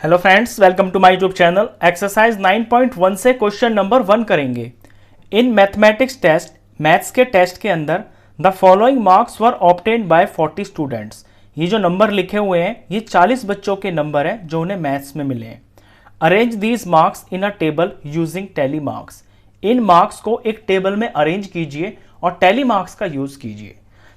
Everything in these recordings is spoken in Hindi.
Hello friends, welcome to my YouTube channel. Exercise 9.1 से क्वेश्चन नंबर 1 करेंगे। इन मैथमेटिक्स टेस्ट, मैथ्स के टेस्ट के अंदर the following marks were obtained by 40 students. ये जो नंबर लिखे हुए हैं ये 40 बच्चों के नंबर हैं जो उन्हें मैथ्स में मिले हैं। Arrange these marks in a table using tally marks. In marks को एक टेबल में अरेंज कीजिए और टैली मार्क्स का यूज कीजिए।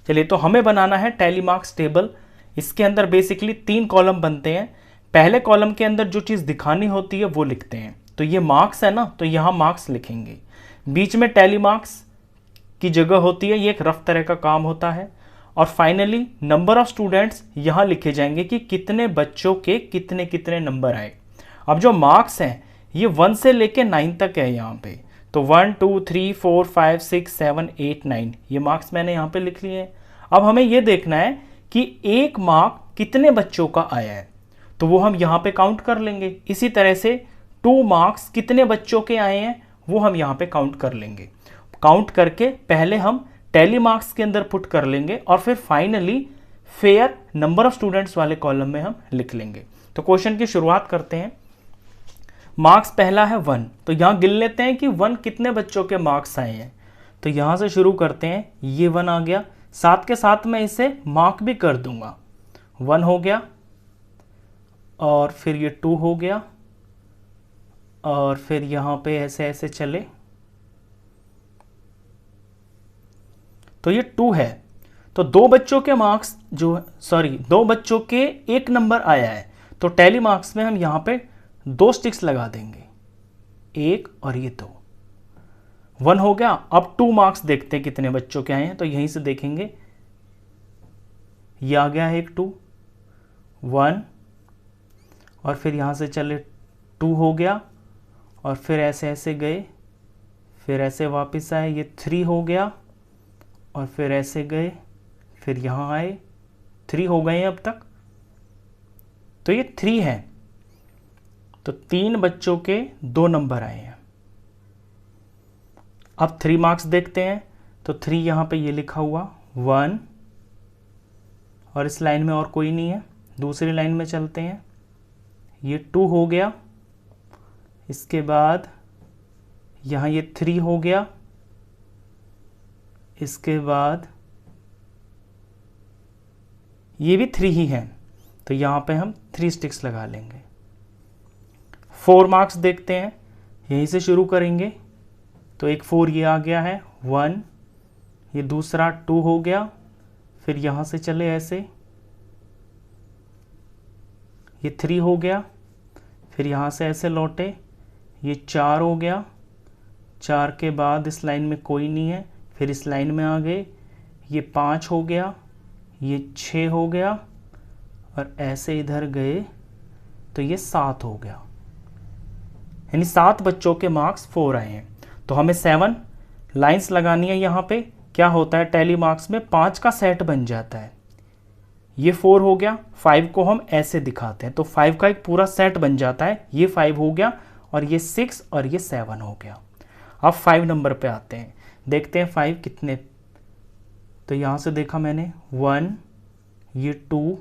चलिए, तो हमें बनाना है टैली मार्क्स टेबल। इसके अंदर बेसिकली 3 कॉलम बनते हैं। पहले कॉलम के अंदर जो चीज़ दिखानी होती है वो लिखते हैं। तो ये मार्क्स है ना, तो यहाँ मार्क्स लिखेंगे। बीच में टैली मार्क्स की जगह होती है, ये एक रफ तरह का काम होता है। और फाइनली नंबर ऑफ स्टूडेंट्स यहाँ लिखे जाएंगे कि कितने बच्चों के कितने कितने नंबर आए। अब जो मार्क्स हैं ये 1 से लेके 9 तक है यहाँ पे। तो 1 2 3 4 5 6 7 8 9 ये मार्क्स मैंने यहाँ पे लिख लिए हैं। अब हमें ये देखना है कि एक मार्क कितने बच्चों का आया है, तो वो हम यहाँ पे काउंट कर लेंगे। इसी तरह से 2 मार्क्स कितने बच्चों के आए हैं वो हम यहाँ पे काउंट कर लेंगे। काउंट करके पहले हम टैली मार्क्स के अंदर पुट कर लेंगे और फिर finally fair number of students वाले कॉलम में हम लिख लेंगे। तो क्वेश्चन की शुरुआत करते हैं। मार्क्स पहला है 1, तो यहाँ गिन लेते हैं कि 1 कितने बच्चों के मार्क्स आए हैं। तो यहाँ से शुरू करते हैं। ये 1 आ गया, साथ के साथ मैं इसे मार्क भी कर दूंगा। 1 हो गया, और फिर ये 2 हो गया, और फिर यहाँ पे ऐसे ऐसे चले तो ये 2 है। तो 2 बच्चों के मार्क्स दो बच्चों के 1 नंबर आया है। तो टैली मार्क्स में हम यहाँ पे 2 स्टिक्स लगा देंगे, 1 और ये 2। 1 हो गया। अब 2 मार्क्स देखते हैं कितने बच्चों के आए हैं। तो यहीं से देखेंगे, ये आ गया है एक 2, 1, और फिर यहाँ से चले 2 हो गया, और फिर ऐसे ऐसे गए, फिर ऐसे वापस आए, ये 3 हो गया, और फिर ऐसे गए, फिर यहाँ आए, 3 हो गए हैं अब तक। तो ये 3 है। तो 3 बच्चों के 2 नंबर आए हैं। अब 3 मार्क्स देखते हैं। तो 3 यहाँ पे ये लिखा हुआ 1, और इस लाइन में और कोई नहीं है। दूसरी लाइन में चलते हैं। ये 2 हो गया, इसके बाद यहाँ ये 3 हो गया, इसके बाद ये भी 3 ही है। तो यहाँ पे हम 3 स्टिक्स लगा लेंगे। 4 मार्क्स देखते हैं, यहीं से शुरू करेंगे। तो एक 4 ये आ गया है, 1, ये दूसरा 2 हो गया, फिर यहाँ से चले ऐसे, ये 3 हो गया, फिर यहाँ से ऐसे लौटे, ये 4 हो गया, 4 के बाद इस लाइन में कोई नहीं है, फिर इस लाइन में आ गए, ये 5 हो गया, ये 6 हो गया, और ऐसे इधर गए तो ये 7 हो गया। यानी 7 बच्चों के मार्क्स 4 आए हैं। तो हमें 7 लाइंस लगानी है। यहाँ पे क्या होता है, टैली मार्क्स में 5 का सेट बन जाता है। ये 4 हो गया, 5 को हम ऐसे दिखाते हैं तो 5 का एक पूरा सेट बन जाता है। ये 5 हो गया, और ये 6 और ये 7 हो गया। अब 5 नंबर पे आते हैं, देखते हैं 5 कितने। तो यहाँ से देखा मैंने 1, ये 2,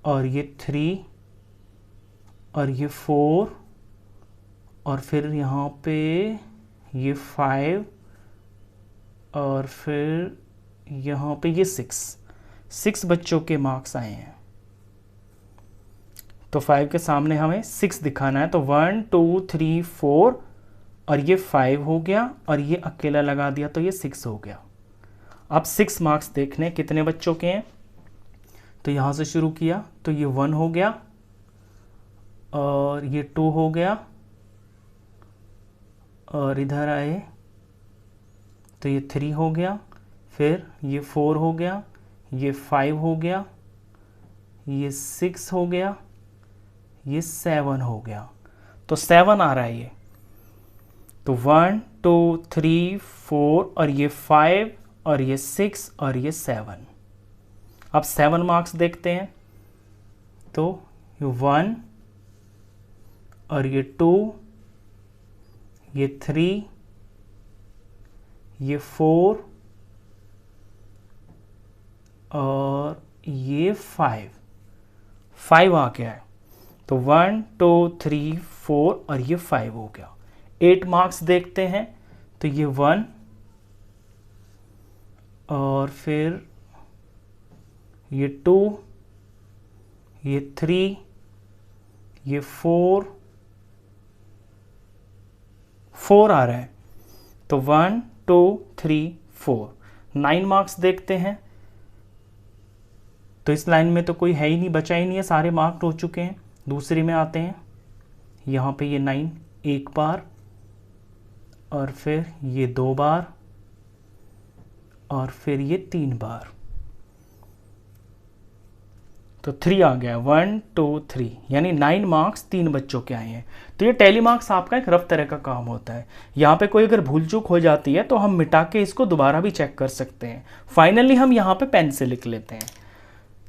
और ये 3, और ये 4, और फिर यहाँ पे ये 5, और फिर यहाँ पे ये 6 बच्चों के मार्क्स आए हैं। तो 5 के सामने हमें 6 दिखाना है। तो 1 2 3 4, और ये 5 हो गया, और ये अकेला लगा दिया तो ये 6 हो गया। अब 6 मार्क्स देखने कितने बच्चों के हैं। तो यहाँ से शुरू किया, तो ये 1 हो गया, और ये 2 हो गया, और इधर आए तो ये 3 हो गया, फिर ये 4 हो गया, ये 5 हो गया, ये 6 हो गया, ये 7 हो गया। तो 7 आ रहा है ये। तो 1 2 3 4, और ये 5, और ये 6, और ये 7। अब 7 मार्क्स देखते हैं। तो ये 1, और ये 2, ये 3, ये 4, और ये 5 आ गया है। तो 1 2 3 4 और ये 5 हो गया। 8 मार्क्स देखते हैं, तो ये 1 और फिर ये 2, ये 3, ये 4 आ रहा है, तो 1 2 3 4। 9 मार्क्स देखते हैं, तो इस लाइन में तो कोई है ही नहीं, बचा ही नहीं है, सारे मार्क्ड हो चुके हैं। दूसरी में आते हैं, यहाँ पे ये 9 एक बार और फिर ये 2 बार और फिर ये 3 बार, तो 3 आ गया। 1 2 3 यानी 9 मार्क्स 3 बच्चों के आए हैं। तो ये टैली मार्क्स आपका एक रफ तरह का काम होता है। यहाँ पे कोई अगर भूल चूक हो जाती है तो हम मिटा के इसको दोबारा भी चेक कर सकते हैं। फाइनली हम यहाँ पे पेन से लिख लेते हैं।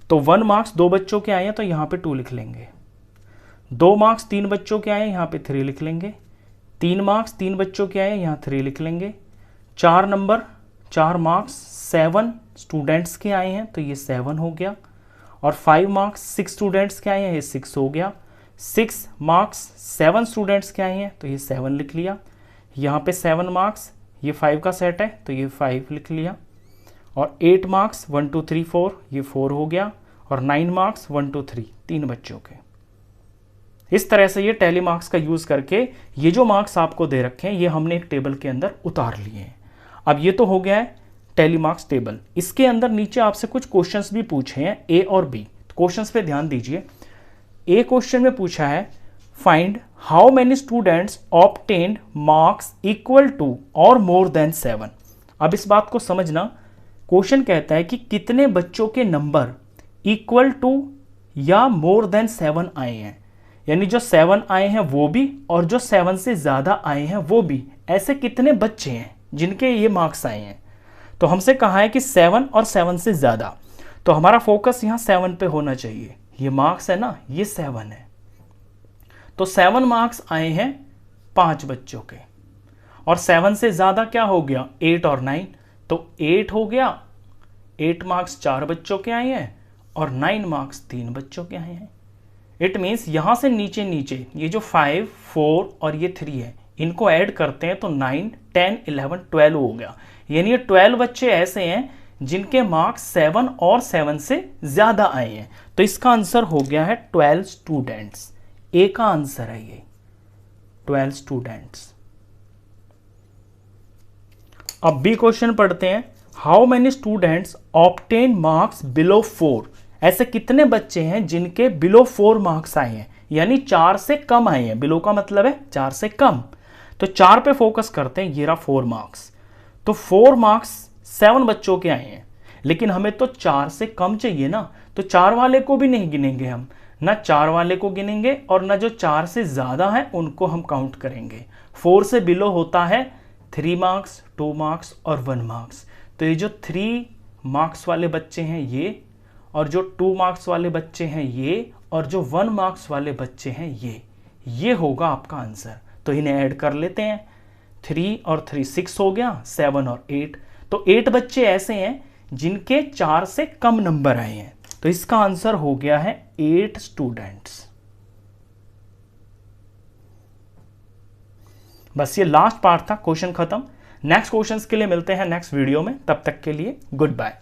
तो 1 मार्क्स 2 बच्चों के आए हैं, तो यहाँ पे 2 लिख लेंगे। 2 मार्क्स 3 बच्चों के आए हैं, यहाँ पे 3 लिख लेंगे। 3 मार्क्स 3 बच्चों के आए हैं, यहाँ 3 लिख लेंगे। 4 मार्क्स 7 स्टूडेंट्स के आए हैं, तो ये 7 हो गया। और 5 मार्क्स 6 स्टूडेंट्स के आए हैं, ये 6 हो गया। 6 मार्क्स 7 स्टूडेंट्स के आए हैं, तो ये 7 लिख लिया। यहाँ पे 7 मार्क्स, ये 5 का सेट है, तो ये 5 लिख लिया। और 8 मार्क्स 1 2 3 4, ये 4 हो गया। और 9 मार्क्स 1 2 3, 3 बच्चों के। इस तरह से ये टैली मार्क्स का यूज़ करके ये जो मार्क्स आपको दे रखे हैं, ये हमने एक टेबल के अंदर उतार लिए हैं। अब ये तो हो गया है टैली मार्क्स टेबल। इसके अंदर नीचे आपसे कुछ क्वेश्चंस भी पूछे हैं, ए और बी। क्वेश्चंस पे ध्यान दीजिए। ए क्वेश्चन में पूछा है find how many students obtained marks equal to or more then 7। अब इस बात को समझना, क्वेश्चन कहता है कि कितने बच्चों के नंबर इक्वल टू या मोर देन 7 आए हैं, यानी जो 7 आए हैं वो भी और जो 7 से ज्यादा आए हैं वो भी। ऐसे कितने बच्चे हैं जिनके ये मार्क्स आए हैं। तो हमसे कहा है कि 7 और 7 से ज्यादा, तो हमारा फोकस यहां 7 पे होना चाहिए। ये मार्क्स है ना, ये 7 है, तो 7 मार्क्स आए हैं 5 बच्चों के। और 7 से ज्यादा क्या हो गया, 8 और 9, तो 8 हो गया। 8 मार्क्स 4 बच्चों के आए हैं और 9 मार्क्स 3 बच्चों के आए हैं। इट मीन्स यहां से नीचे नीचे ये जो 5 4 और ये 3 है, इनको ऐड करते हैं तो 9 10 11 12 हो गया। यानी ये 12 बच्चे ऐसे हैं जिनके मार्क्स 7 और 7 से ज्यादा आए हैं। तो इसका आंसर हो गया है 12 स्टूडेंट्स। ए का आंसर है ये 12 स्टूडेंट्स। अब बी क्वेश्चन पढ़ते हैं। How many students obtain marks below 4। ऐसे कितने बच्चे हैं जिनके बिलो 4 मार्क्स आए हैं, यानी 4 से कम आए हैं। बिलो का मतलब है 4 से कम, तो 4 पे फोकस करते हैं। ये रहा 4 मार्क्स, तो 4 मार्क्स 7 बच्चों के आए हैं, लेकिन हमें तो 4 से कम चाहिए ना, तो 4 वाले को भी नहीं गिनेंगे हम, ना 4 वाले को गिनेंगे और ना जो 4 से ज्यादा है उनको हम काउंट करेंगे। 4 से बिलो होता है 3 मार्क्स 2 मार्क्स और 1 मार्क्स। तो ये जो 3 मार्क्स वाले बच्चे हैं ये, और जो 2 मार्क्स वाले बच्चे हैं ये, और जो 1 मार्क्स वाले बच्चे हैं ये होगा आपका आंसर। तो इन्हें ऐड कर लेते हैं। 3 और 3 6 हो गया, 7 और 8, तो 8 बच्चे ऐसे हैं जिनके 4 से कम नंबर आए हैं। तो इसका आंसर हो गया है 8 स्टूडेंट्स। बस ये लास्ट पार्ट था, क्वेश्चन खत्म। नेक्स्ट क्वेश्चंस के लिए मिलते हैं नेक्स्ट वीडियो में, तब तक के लिए गुड बाय।